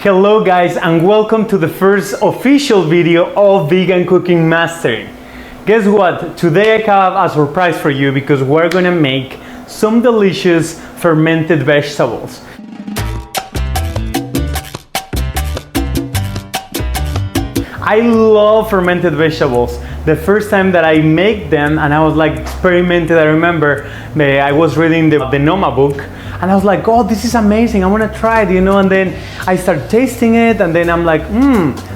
Hello guys, and welcome to the first official video of Vegan Cooking Mastering. Guess what? Today I have a surprise for you because we're gonna make some delicious fermented vegetables. I love fermented vegetables. The first time that I make them and I was like experimented, I remember I was reading the Noma book and I was like, oh, this is amazing, I wanna try it, and then I start tasting it and then I'm like,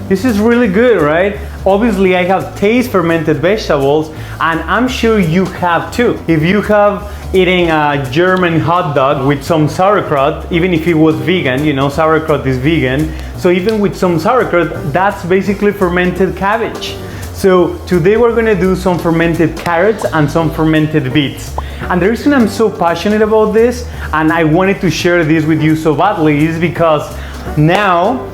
this is really good, right? Obviously I have tasted fermented vegetables and I'm sure you have too. If you have eating a German hot dog with some sauerkraut, even if it was vegan, sauerkraut is vegan, so even with some sauerkraut, that's basically fermented cabbage. So today we're gonna do some fermented carrots and some fermented beets. And the reason I'm so passionate about this, and I wanted to share this with you so badly, is because now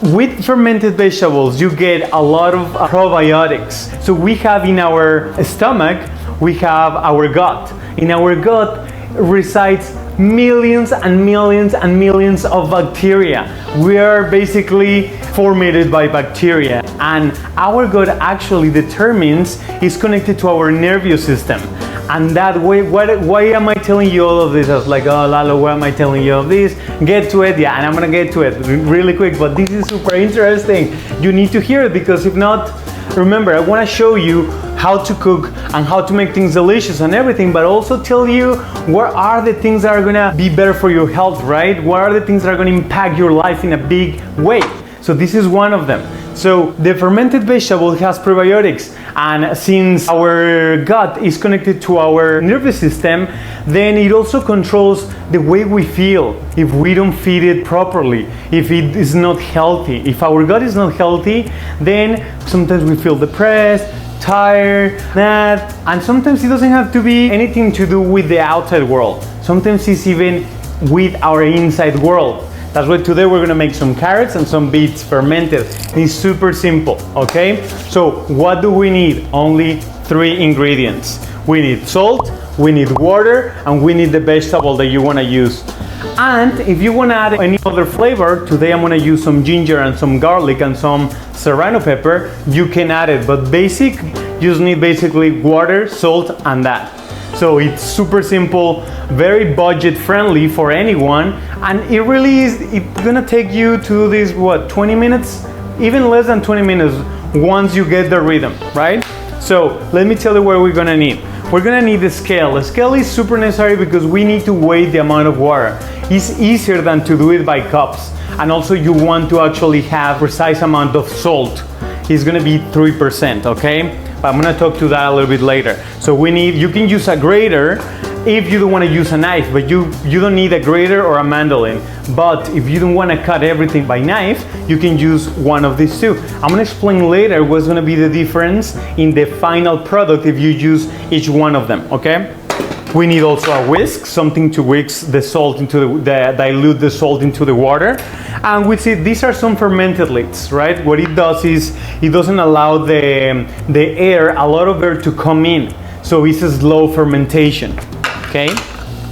with fermented vegetables, you get a lot of probiotics. So we have in our stomach, we have our gut. In our gut resides millions and millions and millions of bacteria. We are basically formatted by bacteria, and our gut actually determines, is connected to our nervous system. And that way, why am I telling you all of this? I was like, oh Lalo, why am I telling you all of this? Get to it, yeah, and I'm gonna get to it really quick, but this is super interesting. You need to hear it, because if not, remember, I wanna show you how to cook and how to make things delicious and everything, but also tell you what are the things that are gonna be better for your health, right? What are the things that are gonna impact your life in a big way? So this is one of them. So the fermented vegetable has probiotics, and since our gut is connected to our nervous system, then it also controls the way we feel if we don't feed it properly, if it is not healthy. If our gut is not healthy, then sometimes we feel depressed, tired, mad, and sometimes it doesn't have to be anything to do with the outside world. Sometimes it's even with our inside world. That's why today we're gonna make some carrots and some beets fermented. It's super simple, okay? So what do we need? Only 3 ingredients. We need salt, we need water, and we need the vegetable that you wanna use. And if you wanna add any other flavor, today I'm gonna use some ginger and some garlic and some serrano pepper, you can add it. But you just need basically water, salt, and that. So it's super simple, very budget friendly for anyone, and it really is, it's gonna take you to do this, 20 minutes? Even less than 20 minutes once you get the rhythm, right? So let me tell you what we're gonna need. We're gonna need the scale. The scale is super necessary because we need to weigh the amount of water. It's easier than to do it by cups. And also you want to actually have precise amount of salt. It's gonna be 3%, okay? I'm gonna talk to that a little bit later. So you can use a grater if you don't wanna use a knife, but you don't need a grater or a mandolin. But if you don't wanna cut everything by knife, you can use one of these two. I'm gonna explain later what's gonna be the difference in the final product if you use each one of them, okay? We need also a whisk, something to whisk the salt dilute the salt into the water. And we see these are some fermented leads, right? What it does is it doesn't allow a lot of air to come in. So it's a slow fermentation, okay?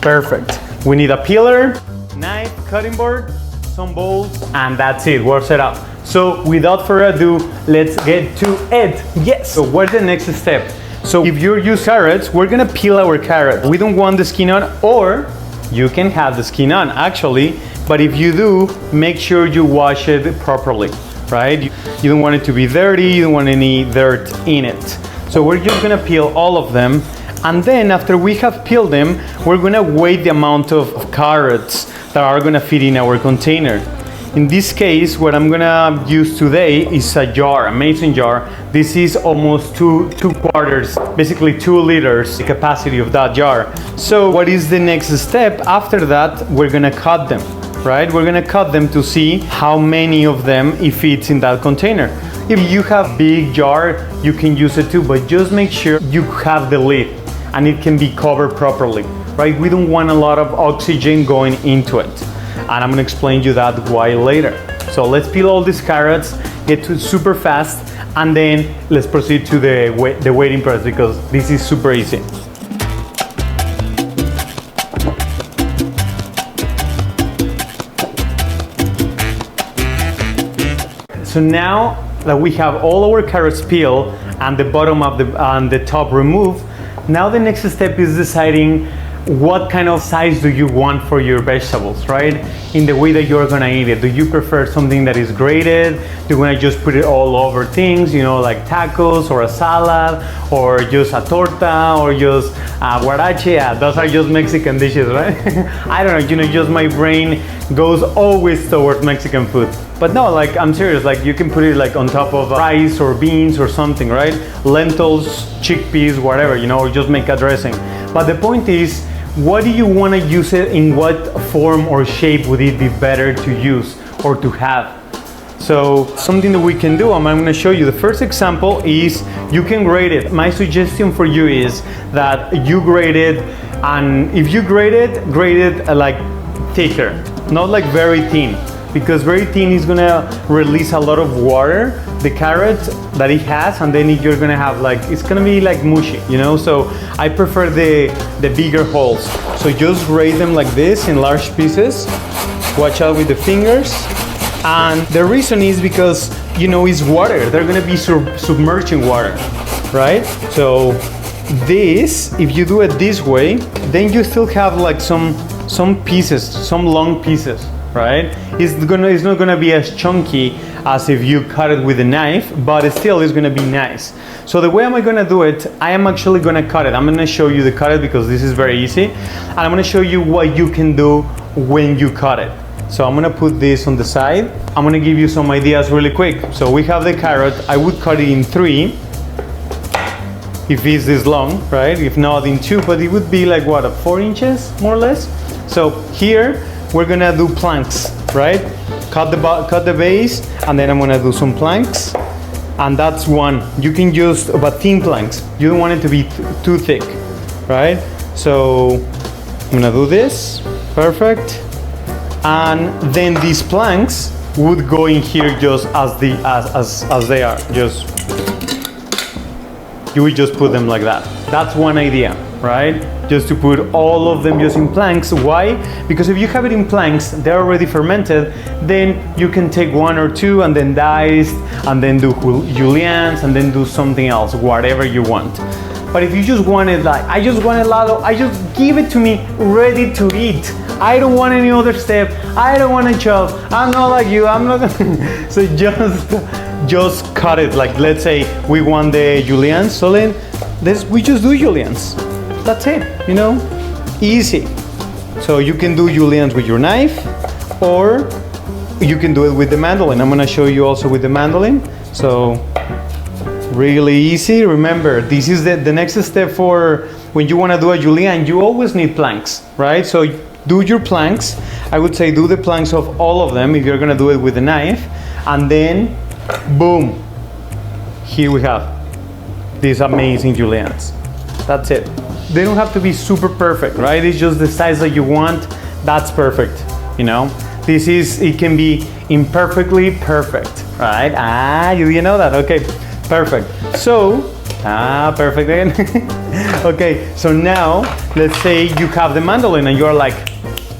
Perfect. We need a peeler, knife, cutting board, some bowls, and that's it, we're set up. So without further ado, let's get to it. Yes, so what's the next step? So if you use carrots, we're gonna peel our carrot. We don't want the skin on, or you can have the skin on actually, but if you do, make sure you wash it properly, right? You don't want it to be dirty, you don't want any dirt in it. So we're just gonna peel all of them, and then after we have peeled them, we're gonna weigh the amount of carrots that are gonna fit in our container. In this case, what I'm gonna use today is a jar, a mason jar. This is almost two quarters, basically 2 liters, the capacity of that jar. So what is the next step? After that, we're gonna cut them, right? We're gonna cut them to see how many of them it fits in that container. If you have big jar, you can use it too, but just make sure you have the lid and it can be covered properly, right? We don't want a lot of oxygen going into it. And I'm gonna explain you that why later. So let's peel all these carrots, get to it super fast, and then let's proceed to the waiting process because this is super easy. So now that we have all our carrots peeled and the bottom of the top removed, now the next step is deciding what kind of size do you want for your vegetables, right? In the way that you're gonna eat it. Do you prefer something that is grated? Do you wanna just put it all over things, you know, like tacos or a salad, or just a torta, or just guarache? Yeah, those are just Mexican dishes, right? I don't know, you know, just my brain goes always towards Mexican food. But no, like, I'm serious, like, you can put it like on top of rice or beans or something, right? Lentils, chickpeas, whatever, you know, or just make a dressing. But the point is, what do you want to use it? In what form or shape would it be better to use or to have? So something that we can do, I'm going to show you. The first example is you can grate it. My suggestion for you is that you grate it, and if you grate it like thicker, not like very thin, because very thin is gonna release a lot of water, the carrot that it has, and then you're gonna have like, it's gonna be like mushy, you know? So I prefer the bigger holes. So just grate them like this in large pieces. Watch out with the fingers. And the reason is because, you know, it's water. They're gonna be submerging water, right? So this, if you do it this way, then you still have like some pieces, some long pieces, right? It's not gonna be as chunky as if you cut it with a knife, but it still is gonna be nice. So the way am I gonna do it, I am actually gonna cut it. I'm gonna show you the cut it because this is very easy. And I'm gonna show you what you can do when you cut it. So I'm gonna put this on the side. I'm gonna give you some ideas really quick. So we have the carrot. I would cut it in 3, if it's this long, right? If not in 2, but it would be like what, 4 inches, more or less? So here, we're gonna do planks, right? Cut the base, and then I'm gonna do some planks, and that's one. You can use but thin planks. You don't want it to be too thick, right? So I'm gonna do this, perfect. And then these planks would go in here just as they are. You would just put them like that. That's one idea, right? Just to put all of them just in planks. Why? Because if you have it in planks, they're already fermented, then you can take 1 or 2 and then dice, and then do juliennes, and then do something else, whatever you want. But if you just want it like, I just want it lado, I just give it to me ready to eat. I don't want any other step. I don't want to chop. I'm not like you. I'm not. So just cut it. Like, let's say we want the juliennes, so then we just do juliennes. That's it, you know, easy. So you can do juliennes with your knife, or you can do it with the mandolin. I'm gonna show you also with the mandolin. So really easy. Remember, this is the next step for when you wanna do a julienne. You always need planks, right? So do your planks. I would say do the planks of all of them if you're gonna do it with a knife, and then boom, here we have these amazing juliennes. That's it. They don't have to be super perfect, right? It's just the size that you want. That's perfect, you know? It can be imperfectly perfect, right? You know that? Okay, perfect. So, perfect again. Okay, so now, let's say you have the mandolin and you're like,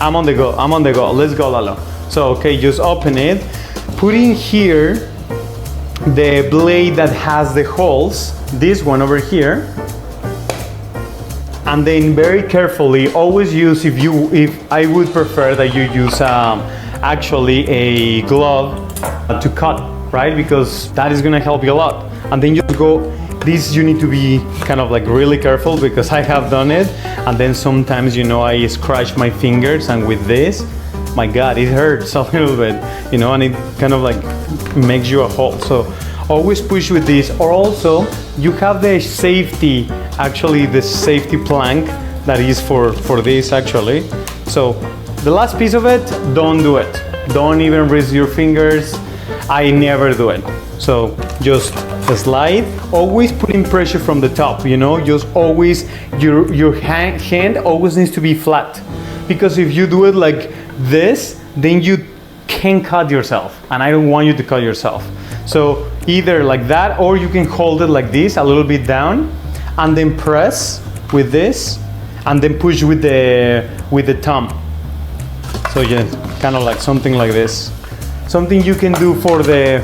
I'm on the go, let's go, Lalo. So, okay, just open it. Put in here the blade that has the holes, this one over here. And then very carefully, always use, if I would prefer that you use actually a glove to cut, right? Because that is gonna help you a lot. And then you go, this you need to be kind of like really careful, because I have done it. And then sometimes, you know, I scratch my fingers, and with this, my God, it hurts a little bit, you know, and it kind of like makes you a hole. So always push with this. Or also, you have the safety, actually the safety plank that is for this actually. So the last piece of it, don't do it. Don't even risk your fingers. I never do it. So just slide, always putting pressure from the top, you know, just always, your hand always needs to be flat. Because if you do it like this, then you can cut yourself, and I don't want you to cut yourself. So either like that, or you can hold it like this, a little bit down, and then press with this, and then push with the thumb. So yeah, kind of like something like this. Something you can do for the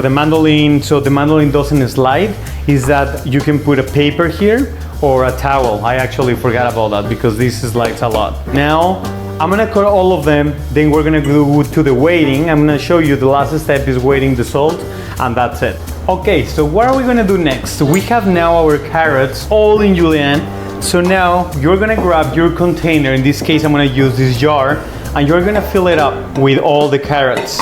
mandolin, so the mandolin doesn't slide, is that you can put a paper here or a towel. I actually forgot about that because this slides a lot. Now I'm gonna cut all of them, then we're gonna go to the weighting. I'm gonna show you the last step is weighting the salt, and that's it. Okay, so what are we gonna do next? We have now our carrots all in julienne. So now you're gonna grab your container, in this case I'm gonna use this jar, and you're gonna fill it up with all the carrots.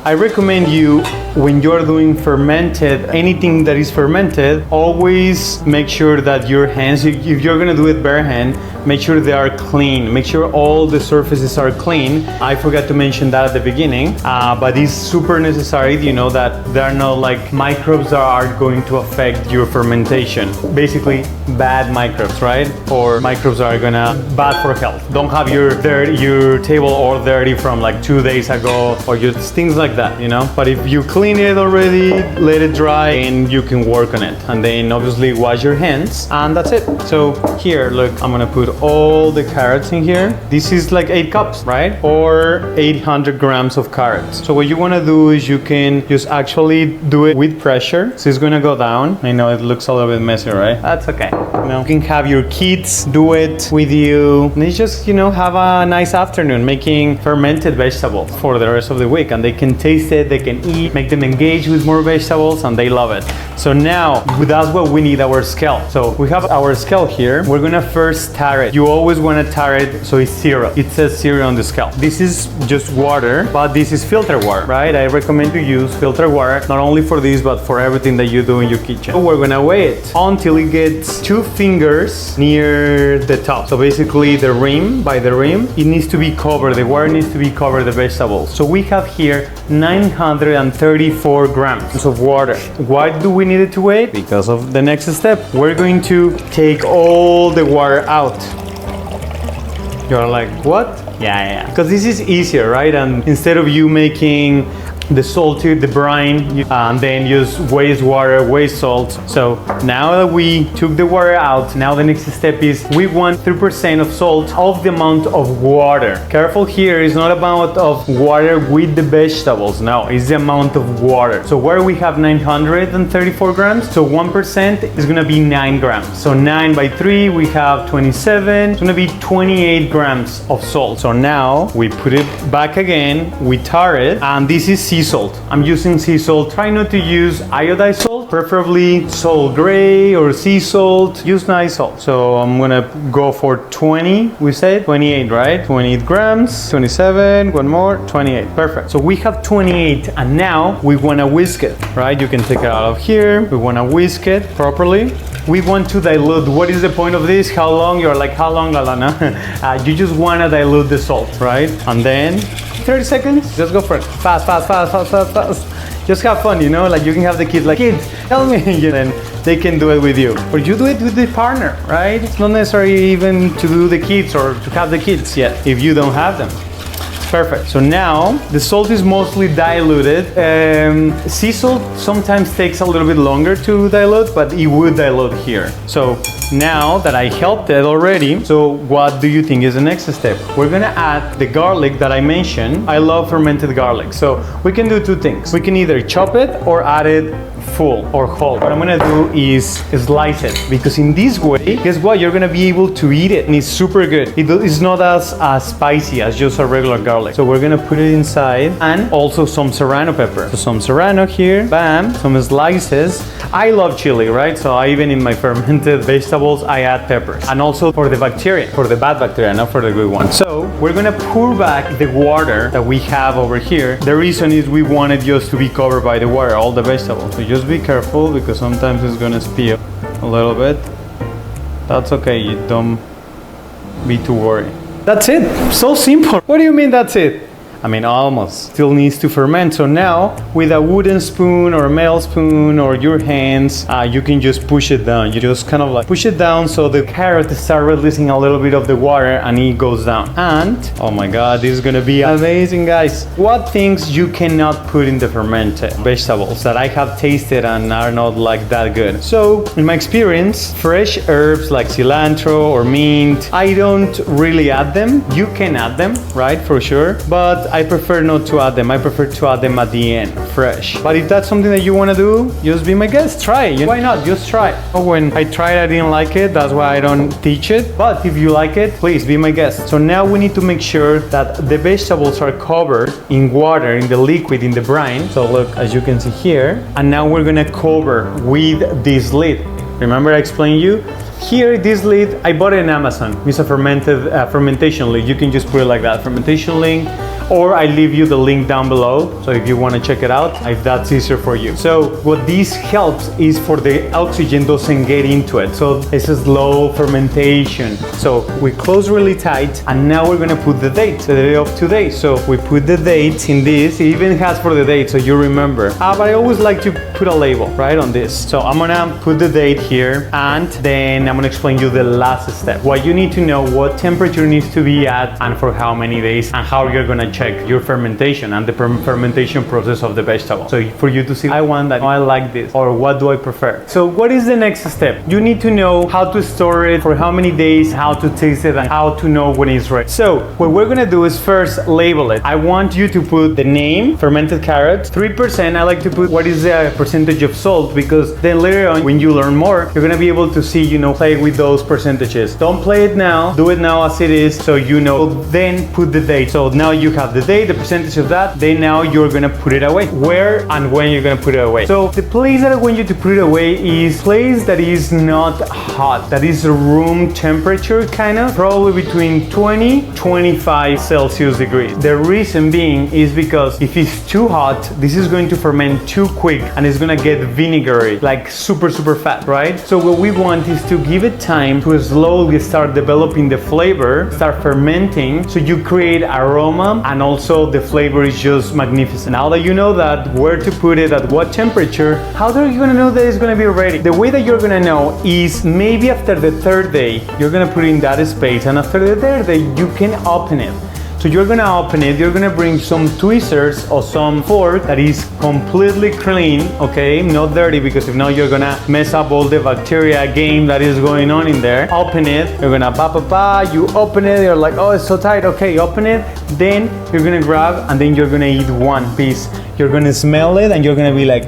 I recommend you, when you're doing fermented, anything that is fermented, always make sure that your hands, if you're gonna do it bare hand, make sure they are clean. Make sure all the surfaces are clean. I forgot to mention that at the beginning, but it's super necessary, you know, that there are no like microbes that are going to affect your fermentation. Basically, bad microbes, right? Or microbes that are gonna bad for health. Don't have your table all dirty from like 2 days ago, or just things like that, you know? But if you clean it already, let it dry, and you can work on it. And then obviously wash your hands, and that's it. So here, look, I'm gonna put all the carrots in here. This is like 8 cups, right? Or 800 grams of carrots. So what you wanna do is you can just actually do it with pressure. So it's gonna go down. I know it looks a little bit messy, right? That's okay. You know, you can have your kids do it with you. And it's just, you know, have a nice afternoon making fermented vegetables for the rest of the week. And they can taste it, they can eat, make them engage with more vegetables, and they love it. So now, that's what we need, our scale. So we have our scale here. We're gonna first tare it. You always wanna tare it so it's 0. It says 0 on the scale. This is just water, but this is filtered water, right? I recommend to use filtered water, not only for this, but for everything that you do in your kitchen. So we're gonna weigh it until it gets 2 fingers near the top. So basically the rim, by the rim, it needs to be covered, the water needs to be covered the vegetables. So we have here 934 grams of water. Why do we need it to weigh? Because of the next step. We're going to take all the water out. You're like, what? Yeah. Because this is easier, right? And instead of you making the salty, the brine, and then use waste water, waste salt. So now that we took the water out, now the next step is we want 3% of salt of the amount of water. Careful here, it's not amount of water with the vegetables, no, it's the amount of water. So where we have 934 grams, so 1% is gonna be 9 grams. So 9 by 3, we have 27, it's gonna be 28 grams of salt. So now we put it back again, we tar it, and this is sea salt. I'm using sea salt. Try not to use iodized salt, preferably salt gray or sea salt. Use nice salt. So I'm gonna go for 20, we said 28, right? 28 grams, 27, one more, 28. Perfect. So we have 28, and now we wanna whisk it, right? You can take it out of here. We wanna whisk it properly. We want to dilute. What is the point of this? How long? You're like, how long, Alana? You just wanna dilute the salt, right? And then 30 seconds, just go for it. Fast. Just have fun, you know, like you can have the kids like, kids, help me, and then they can do it with you. Or you do it with the partner, right? It's not necessary even to do the kids or to have the kids yet, if you don't have them. Perfect. So now the salt is mostly diluted. Sea salt sometimes takes a little bit longer to dilute, but it would dilute here. So now that I helped it already, so what do you think is the next step? We're gonna add the garlic that I mentioned. I love fermented garlic. So we can do 2 things. We can either chop it or add it full or whole. What I'm gonna do is slice it, because in this way, guess what? You're gonna be able to eat it, and it's super good. It's not as spicy as just a regular garlic. So we're gonna put it inside, and also some serrano pepper. So some serrano here, bam, some slices. I love chili, right? So I even in my fermented vegetables, I add peppers. And also for the bacteria, for the bad bacteria, not for the good one. So we're gonna pour back the water that we have over here. The reason is we want it just to be covered by the water, all the vegetables. So just be careful, because sometimes it's gonna spill a little bit. That's okay, you don't be too worried. That's it, so simple. What do you mean that's it? I mean, almost. Still needs to ferment. So now, with a wooden spoon or a metal spoon or your hands, you can just push it down. You just kind of like push it down so the carrot start releasing a little bit of the water and it goes down. And, oh my God, this is gonna be amazing, guys. What things you cannot put in the fermented vegetables that I have tasted and are not like that good? So, in my experience, fresh herbs like cilantro or mint, I don't really add them. You can add them, right, for sure. But I prefer not to add them. I prefer to add them at the end, fresh. But if that's something that you want to do, just be my guest, try it. Why not? Just try it. When I tried, I didn't like it. That's why I don't teach it. But if you like it, please be my guest. So now we need to make sure that the vegetables are covered in water, in the liquid, in the brine. So look, as you can see here. And now we're gonna cover with this lid. Remember I explained you? Here, this lid, I bought it on Amazon. It's a fermentation lid. You can just put it like that, fermentation lid. Or I leave you the link down below, so if you want to check it out, if that's easier for you. So what this helps is for the oxygen doesn't get into it. So it's a slow fermentation. So we close really tight, and now we're gonna put the date, the day of today. So we put the dates in this. It even has for the date, so you remember. But I always like to put a label, right, on this. So I'm gonna put the date here, and then I'm gonna explain you the last step. What you need to know, what temperature needs to be at, and for how many days, and how you're gonna check your fermentation and the fermentation process of the vegetable. So for you to see, I want that, I like this, or what do I prefer? So what is the next step? You need to know how to store it, for how many days, how to taste it, and how to know when it's ready. So what we're gonna do is first label it. I want you to put the name, fermented carrots, 3%. I like to put what is the percentage of salt, because then later on, when you learn more, you're gonna be able to see, play with those percentages. Don't play it now, do it now as it is, so you know. Then put the date. So now you have the date, the percentage of that, then now you're gonna put it away. Where and when you're gonna put it away. So the place that I want you to put it away is place that is not hot, that is room temperature kind of, probably between 20-25 Celsius degrees. The reason being is because if it's too hot, this is going to ferment too quick and it's gonna get vinegary, like super fast, right? So what we want is to give it time to slowly start developing the flavor, start fermenting, so you create aroma, and also the flavor is just magnificent. Now that you know that, where to put it, at what temperature, how are you gonna know that it's gonna be ready? The way that you're gonna know is maybe after the third day, you're gonna put it in that space, and after the third day, you can open it. So you're gonna open it, you're gonna bring some tweezers or some fork that is completely clean, okay? Not dirty, because if not, you're gonna mess up all the bacteria game that is going on in there. Open it, you're gonna you open it, you're like, oh, it's so tight, okay, open it. Then you're gonna grab, and then you're gonna eat one piece. You're gonna smell it, and you're gonna be like,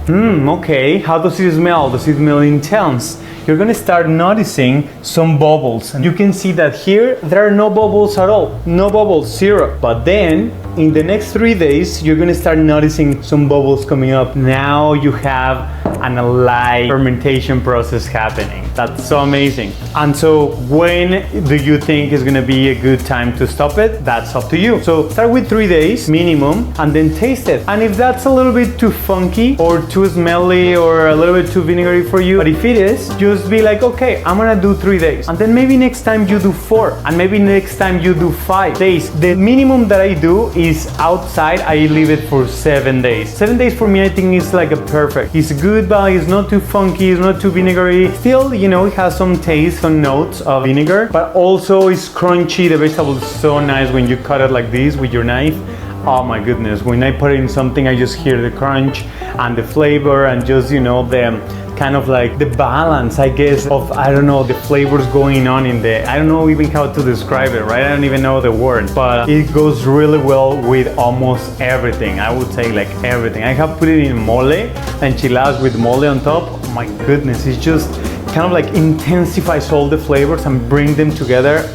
okay, how does it smell? Does it smell intense? You're gonna start noticing some bubbles. And you can see that here, there are no bubbles at all. No bubbles, zero. But then, in the next 3 days, you're gonna start noticing some bubbles coming up. Now you have an alive fermentation process happening. That's so amazing. And so when do you think is gonna be a good time to stop it? That's up to you. So start with 3 days minimum, and then taste it. And if that's a little bit too funky or too smelly or a little bit too vinegary for you, but if it is, just be like, okay, I'm gonna do 3 days. And then maybe next time you do 4, and maybe next time you do 5 days. The minimum that I do is outside, I leave it for 7 days. 7 days for me, I think is like a perfect. It's good, but it's not too funky, it's not too vinegary. Still, it has some taste, some notes of vinegar, but also it's crunchy. The vegetable is so nice when you cut it like this with your knife. Oh my goodness, when I put it in something, I just hear the crunch and the flavor, and just, the kind of like the balance, I guess, of, I don't know, the flavors going on in there. I don't know even how to describe it, right? I don't even know the word, but it goes really well with almost everything. I would say like everything. I have put it in mole, enchiladas with mole on top. Oh my goodness, it's just kind of like intensifies all the flavors and bring them together.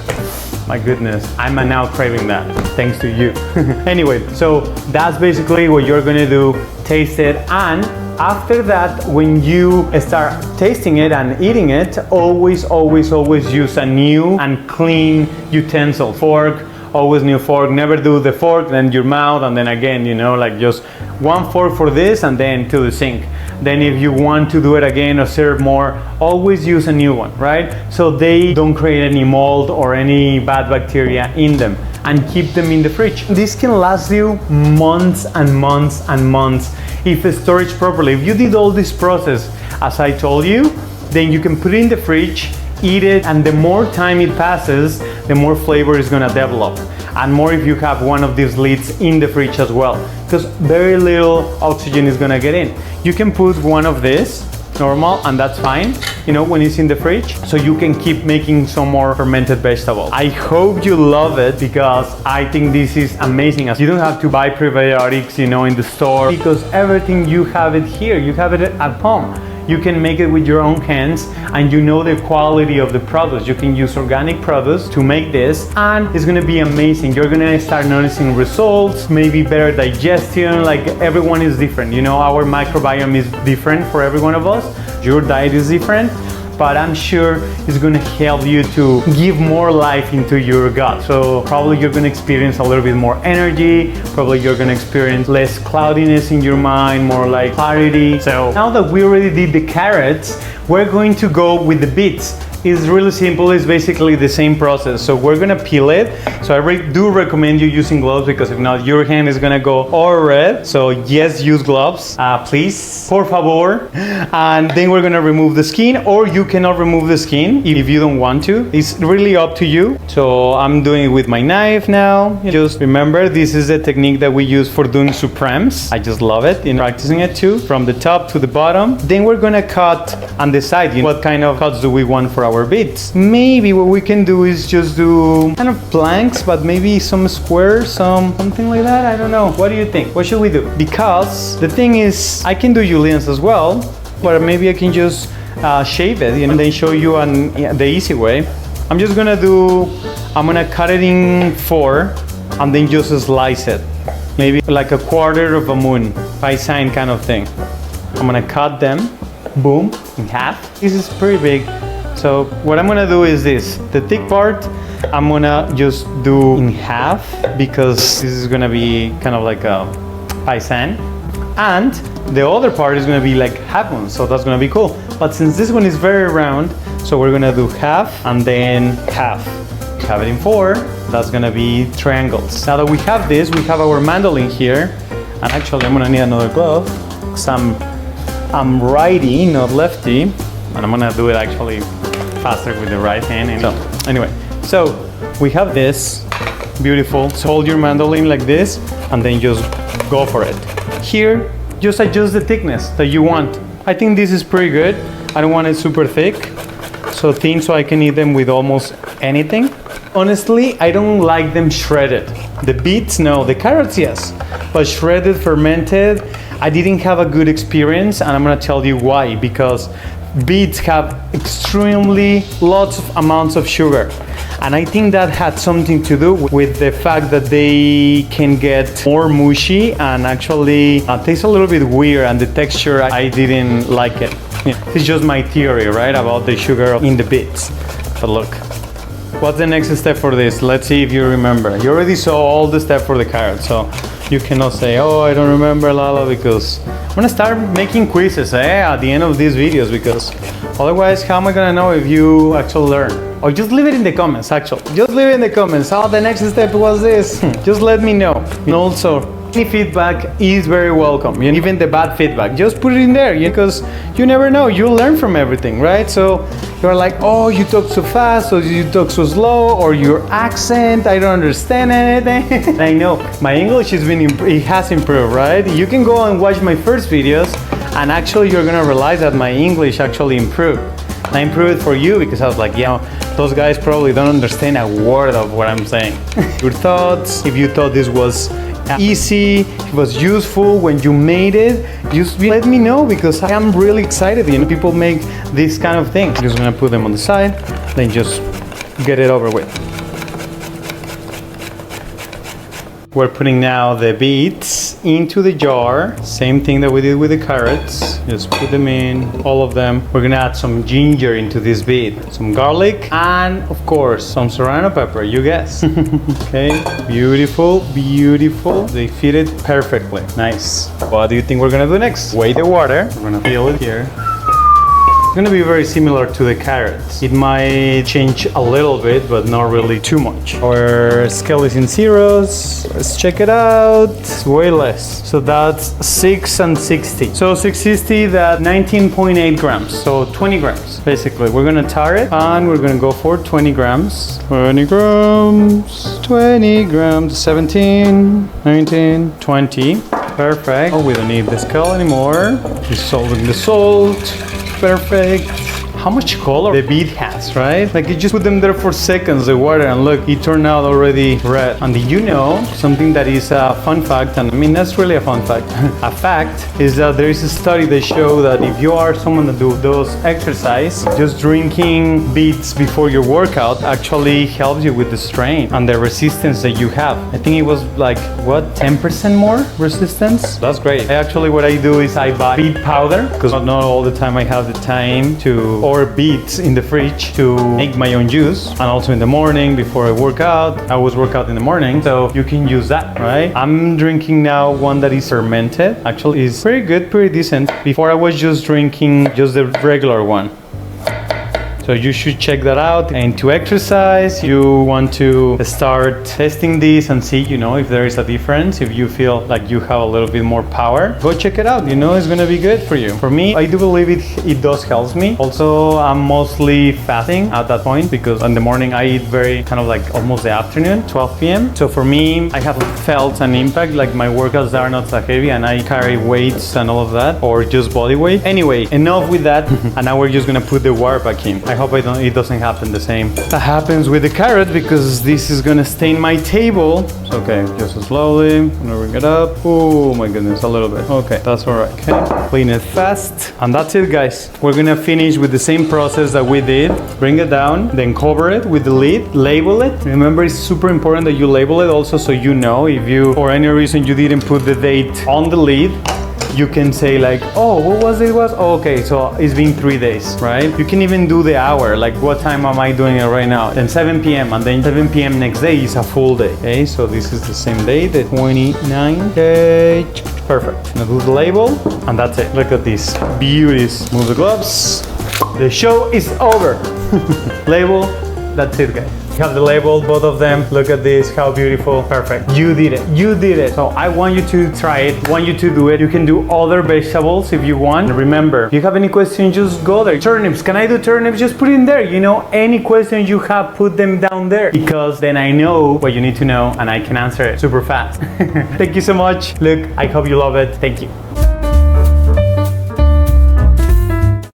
My goodness, I'm now craving that, thanks to you. Anyway, so that's basically what you're gonna do, taste it, and after that, when you start tasting it and eating it, always use a new and clean utensil, fork, always new fork. Never do the fork, then your mouth, and then again, like just one fork for this and then to the sink. Then if you want to do it again or serve more, always use a new one, right? So they don't create any mold or any bad bacteria in them, and keep them in the fridge. This can last you months and months and months if stored properly. If you did all this process as I told you, then you can put it in the fridge, eat it, and the more time it passes, the more flavor is gonna develop. And more if you have one of these lids in the fridge as well, because very little oxygen is gonna get in. You can put one of this normal, and that's fine, you know, when it's in the fridge. So you can keep making some more fermented vegetables. I hope you love it because I think this is amazing. You don't have to buy probiotics, you know, in the store, because everything you have it here, you have it at home. You can make it with your own hands, and you know the quality of the produce. You can use organic produce to make this, and it's gonna be amazing. You're gonna start noticing results, maybe better digestion. Like, everyone is different, you know, our microbiome is different for every one of us. Your diet is different, but I'm sure it's gonna help you to give more life into your gut. So probably you're gonna experience a little bit more energy, probably you're gonna experience less cloudiness in your mind, more like clarity. So now that we already did the carrots, we're going to go with the beets. It's really simple, it's basically the same process. So we're gonna peel it. So I do recommend you using gloves, because if not, your hand is gonna go all red. So yes, use gloves, please, por favor. And then we're gonna remove the skin, or you cannot remove the skin if you don't want to. It's really up to you. So I'm doing it with my knife now. Just remember, this is the technique that we use for doing supremes. I just love it in practicing it too, from the top to the bottom. Then we're gonna cut on the side. You know, what kind of cuts do we want for our beets? Maybe what we can do is just do kind of planks, but maybe some squares, something like that. I don't know. What do you think? What should we do? Because the thing is, I can do juliennes as well, but maybe I can just shave it, you know, and then show you the easy way. I'm gonna cut it in 4 and then just slice it. Maybe like a quarter of a moon, paisan kind of thing. I'm gonna cut them, boom, in half. This is pretty big. So what I'm gonna do is this. The thick part, I'm gonna just do in half, because this is gonna be kind of like a paisan. And the other part is gonna be like half one, so that's gonna be cool. But since this one is very round, so we're gonna do half and then half. Have it in 4, that's gonna be triangles. Now that we have this, we have our mandolin here. And actually I'm gonna need another glove, because I'm righty, not lefty. And I'm gonna do it actually faster with the right hand. So anyway, so we have this, beautiful. So hold your mandolin like this, and then just go for it. Here, just adjust the thickness that you want. I think this is pretty good. I don't want it super thick, so thin, so I can eat them with almost anything. Honestly, I don't like them shredded. The beets, no. The carrots, yes. But shredded, fermented, I didn't have a good experience, and I'm gonna tell you why. Because beets have extremely lots of amounts of sugar, and I think that had something to do with the fact that they can get more mushy and actually taste a little bit weird, and the texture, I didn't like it. It's just my theory, right, about the sugar in the beets. But look, what's the next step for this? Let's see if you remember. You already saw all the steps for the carrots, so you cannot say, oh, I don't remember, Lala, because I'm gonna start making quizzes at the end of these videos, because otherwise, how am I gonna know if you actually learn? Or just leave it in the comments, actually. Just leave it in the comments. Oh, the next step was this. Just let me know. And also, any feedback is very welcome. Even the bad feedback, just put it in there, because you never know. You'll learn from everything, right? So you're like, oh, you talk so fast, or you talk so slow, or your accent, I don't understand anything. I know my English it has improved, right? You can go and watch my first videos, and actually you're gonna realize that my English actually improved. I improved it for you, because I was like, yeah, those guys probably don't understand a word of what I'm saying. Your thoughts, if you thought this was easy, it was useful when you made it, just let me know, because I am really excited. People make this kind of thing. I'm just gonna put them on the side, then just get it over with. We're putting now the beets into the jar. Same thing that we did with the carrots. Just put them in, all of them. We're gonna add some ginger into this beet, some garlic, and of course, some serrano pepper, you guess. Okay, beautiful, beautiful. They fit it perfectly. Nice. What do you think we're gonna do next? Weigh the water. We're gonna fill it here. It's gonna be very similar to the carrots. It might change a little bit, but not really too much. Our scale is in zeros. Let's check it out. It's way less. So that's 6 and 60. So 660, that 19.8 grams. So 20 grams, basically. We're gonna tar it, and we're gonna go for 20 grams. 20 grams, 20 grams, 17, 19, 20. Perfect. Oh, we don't need the skull anymore. Dissolving the salt. Perfect. How much color the beet has, right? Like you just put them there for seconds, the water, and look, it turned out already red. And did you know something that is a fun fact? And I mean, that's really a fun fact. A fact is that there is a study that shows that if you are someone that does exercise, just drinking beets before your workout actually helps you with the strain and the resistance that you have. I think it was like, what, 10% more resistance? That's great. Actually, what I do is I buy beet powder because not all the time I have the time to, or beets in the fridge to make my own juice, and also in the morning before I work out. I always work out in the morning, so you can use that, right? I'm drinking now one that is fermented. Actually, it's pretty good, pretty decent. Before I was just drinking just the regular one. So you should check that out. And to exercise, you want to start testing this and see, if there is a difference. If you feel like you have a little bit more power, go check it out. It's gonna be good for you. For me, I do believe it does help me. Also, I'm mostly fasting at that point because in the morning I eat very kind of like almost the afternoon, 12 p.m. So for me, I have felt an impact, like my workouts are not so heavy and I carry weights and all of that, or just body weight. Anyway, enough with that. And now we're just gonna put the water back in. I hope it doesn't happen the same that happens with the carrot, because this is gonna stain my table. Okay, just slowly. I'm gonna bring it up. Oh my goodness, a little bit. Okay, that's all right. Okay, clean it fast, and that's it, guys. We're gonna finish with the same process that we did. Bring it down, then cover it with the lid. Label it. Remember, it's super important that you label it also, so if you for any reason you didn't put the date on the lid, you can say like, oh, what was it? Oh, okay, so it's been 3 days, right? You can even do the hour, like what time am I doing it right now? Then 7 p.m. and then 7 p.m. next day is a full day. Okay, so this is the same day, the 29th. Okay, perfect. Now do the label, and that's it. Look at these beauties. Move the gloves. The show is over. Label, that's it, guys. You have the label, both of them. Look at this, how beautiful. Perfect. You did it. You did it. So I want you to try it. I want you to do it. You can do other vegetables if you want. And remember, if you have any questions, just go there. Turnips, can I do turnips? Just put it in there. Any questions you have, put them down there. Because then I know what you need to know and I can answer it super fast. Thank you so much. Look, I hope you love it. Thank you.